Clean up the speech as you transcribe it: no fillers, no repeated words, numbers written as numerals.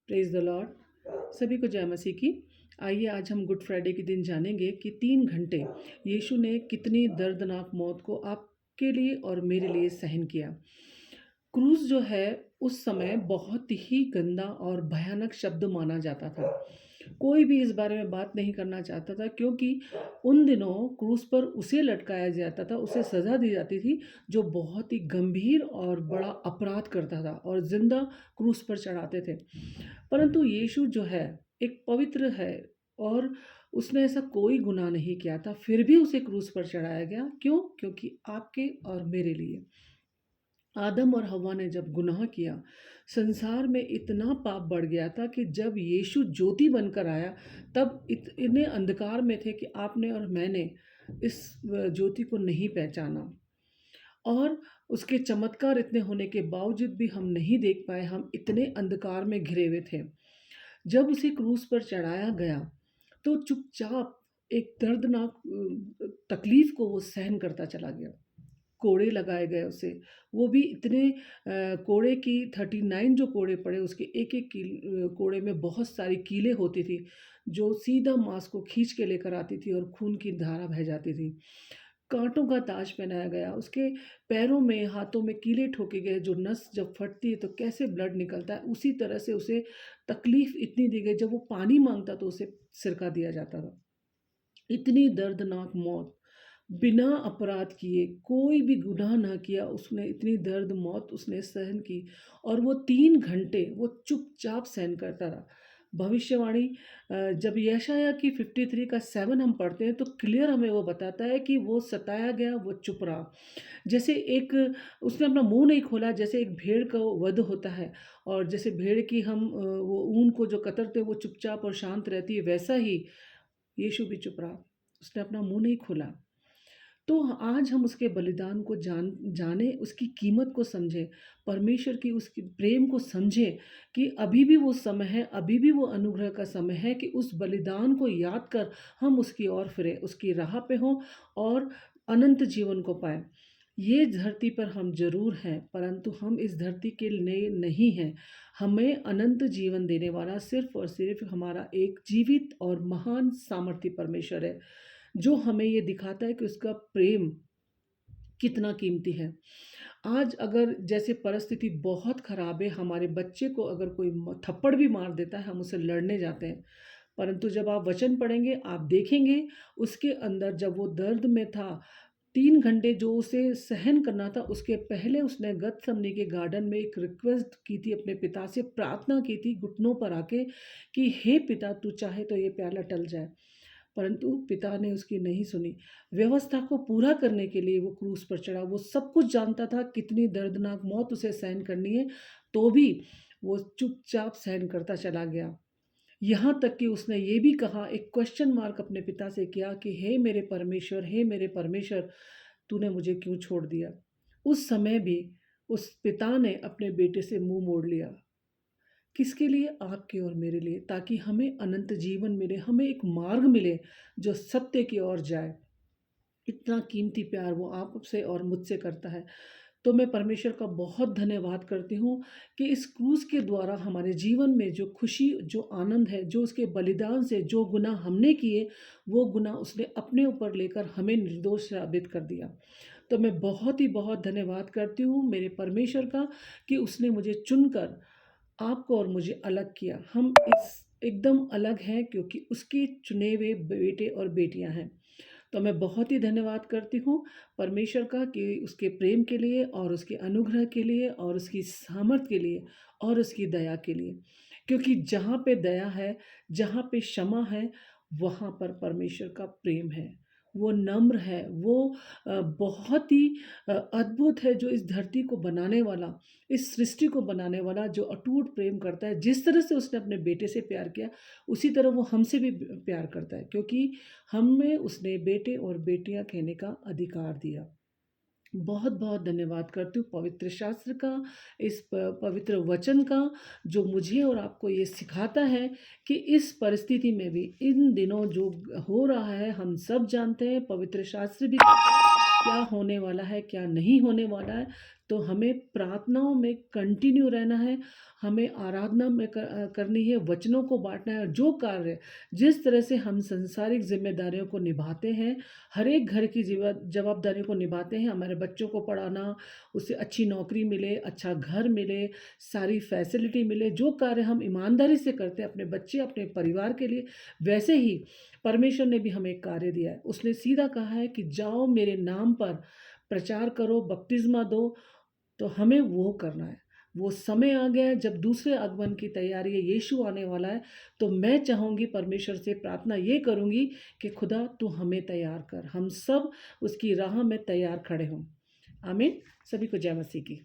Praise the Lord. सभी को जय मसीह की। आइए आज हम गुड फ्राइडे के दिन जानेंगे कि 3 घंटे यीशु ने कितनी दर्दनाक मौत को आपके लिए और मेरे लिए सहन किया। क्रूस जो है उस समय बहुत ही गंदा और भयानक शब्द माना जाता था। कोई भी इस बारे में बात नहीं करना चाहता था, क्योंकि उन दिनों क्रूस पर उसे लटकाया जाता था, उसे सज़ा दी जाती थी जो बहुत ही गंभीर और बड़ा अपराध करता था, और ज़िंदा क्रूस पर चढ़ाते थे। परंतु यीशु जो है एक पवित्र है, और उसने ऐसा कोई गुनाह नहीं किया था, फिर भी उसे क्रूस पर चढ़ाया गया। क्यों? क्योंकि आपके और मेरे लिए। आदम और हव्वा ने जब गुनाह किया, संसार में इतना पाप बढ़ गया था कि जब यीशु ज्योति बनकर आया, तब इतने अंधकार में थे कि आपने और मैंने इस ज्योति को नहीं पहचाना। और उसके चमत्कार इतने होने के बावजूद भी हम नहीं देख पाए, हम इतने अंधकार में घिरे हुए थे। जब उसे क्रूस पर चढ़ाया गया, तो चुपचाप एक दर्दनाक तकलीफ को वो सहन करता चला गया। कोड़े लगाए गए उसे, वो भी इतने कोड़े की 39 जो कोड़े पड़े, उसके एक एक कोड़े में बहुत सारी कीलें होती थी, जो सीधा मांस को खींच के लेकर आती थी और खून की धारा बह जाती थी। कांटों का ताज पहनाया गया, उसके पैरों में हाथों में कीले ठोके गए, जो नस जब फटती है तो कैसे ब्लड निकलता है, उसी तरह से उसे तकलीफ इतनी दी गई। जब वो पानी मांगता तो उसे सिरका दिया जाता था। इतनी दर्दनाक मौत, बिना अपराध किए, कोई भी गुनाह ना किया, उसने इतनी दर्द मौत उसने सहन की, और वो 3 घंटे वो चुपचाप सहन करता रहा। भविष्यवाणी जब यशायाह की 53 का 7 हम पढ़ते हैं, तो क्लियर हमें वो बताता है कि वो सताया गया, वो चुप रहा। जैसे एक, उसने अपना मुंह नहीं खोला, जैसे एक भेड़ का वध होता है, और जैसे भेड़ की हम वो ऊन को जो कतरते हैं वो चुपचाप और शांत रहती है, वैसा ही यीशु भी चुप रहा। उसने अपना मुंह नहीं खोला। तो आज हम उसके बलिदान को जाने, उसकी कीमत को समझें, परमेश्वर की उसकी प्रेम को समझें, कि अभी भी वो समय है, अभी भी वो अनुग्रह का समय है कि उस बलिदान को याद कर हम उसकी ओर फिरें, उसकी राह पे हों और अनंत जीवन को पाएं। ये धरती पर हम जरूर हैं, परंतु हम इस धरती के लिए नहीं हैं। हमें अनंत जीवन देने वाला सिर्फ और सिर्फ हमारा एक जीवित और महान सामर्थी परमेश्वर है, जो हमें ये दिखाता है कि उसका प्रेम कितना कीमती है। आज अगर जैसे परिस्थिति बहुत ख़राब है, हमारे बच्चे को अगर कोई थप्पड़ भी मार देता है, हम उससे लड़ने जाते हैं। परंतु जब आप वचन पढ़ेंगे, आप देखेंगे उसके अंदर जब वो दर्द में था, 3 घंटे जो उसे सहन करना था, उसके पहले उसने गतसमनी के गार्डन में एक रिक्वेस्ट की थी, अपने पिता से प्रार्थना की थी घुटनों पर आके, कि हे पिता, तू चाहे तो ये प्याला टल जाए। परंतु पिता ने उसकी नहीं सुनी। व्यवस्था को पूरा करने के लिए वो क्रूस पर चढ़ा। वो सब कुछ जानता था कितनी दर्दनाक मौत उसे सहन करनी है, तो भी वो चुपचाप सहन करता चला गया। यहाँ तक कि उसने ये भी कहा, एक क्वेश्चन मार्क अपने पिता से किया कि हे मेरे परमेश्वर, हे मेरे परमेश्वर, तूने मुझे क्यों छोड़ दिया? उस समय भी उस पिता ने अपने बेटे से मुँह मोड़ लिया। किसके लिए? आपके और मेरे लिए, ताकि हमें अनंत जीवन मिले, हमें एक मार्ग मिले जो सत्य की ओर जाए। इतना कीमती प्यार वो आपसे और मुझसे करता है। तो मैं परमेश्वर का बहुत धन्यवाद करती हूँ कि इस क्रूस के द्वारा हमारे जीवन में जो खुशी, जो आनंद है, जो उसके बलिदान से जो गुनाह हमने किए, वो गुनाह उसने अपने ऊपर लेकर हमें निर्दोष साबित कर दिया। तो मैं बहुत ही बहुत धन्यवाद करती हूँ मेरे परमेश्वर का, कि उसने मुझे चुनकर आपको और मुझे अलग किया। हम इस एकदम अलग हैं, क्योंकि उसके चुने हुए बेटे और बेटियां हैं। तो मैं बहुत ही धन्यवाद करती हूँ परमेश्वर का, कि उसके प्रेम के लिए और उसके अनुग्रह के लिए और उसकी सामर्थ के लिए और उसकी दया के लिए। क्योंकि जहाँ पे दया है, जहाँ पे क्षमा है, वहाँ पर परमेश्वर का प्रेम है। वो नम्र है, वो बहुत ही अद्भुत है, जो इस धरती को बनाने वाला, इस सृष्टि को बनाने वाला, जो अटूट प्रेम करता है। जिस तरह से उसने अपने बेटे से प्यार किया, उसी तरह वो हमसे भी प्यार करता है, क्योंकि हमें उसने बेटे और बेटियां कहने का अधिकार दिया। बहुत बहुत धन्यवाद करती हूँ पवित्र शास्त्र का, इस पवित्र वचन का, जो मुझे और आपको ये सिखाता है कि इस परिस्थिति में भी, इन दिनों जो हो रहा है, हम सब जानते हैं, पवित्र शास्त्र भी कहता है क्या होने वाला है, क्या नहीं होने वाला है। तो हमें प्रार्थनाओं में कंटिन्यू रहना है, हमें आराधना में करनी है, वचनों को बाँटना है, और जो कार्य जिस तरह से हम सांसारिक ज़िम्मेदारियों को निभाते हैं, हर एक घर की जवाबदारियों को निभाते हैं, हमारे बच्चों को पढ़ाना, उसे अच्छी नौकरी मिले, अच्छा घर मिले, सारी फैसिलिटी मिले, जो कार्य हम ईमानदारी से करते हैं अपने बच्चे, अपने परिवार के लिए, वैसे ही परमेश्वर ने भी हमें एक कार्य दिया है। उसने सीधा कहा है कि जाओ मेरे नाम पर प्रचार करो, बपतिस्मा दो, तो हमें वो करना है। वो समय आ गया है जब दूसरे आगमन की तैयारी है, यीशु आने वाला है, तो मैं चाहूँगी, परमेश्वर से प्रार्थना ये करूँगी कि खुदा तू हमें तैयार कर, हम सब उसकी राह में तैयार खड़े हों। आमीन। सभी को जय मसीह की।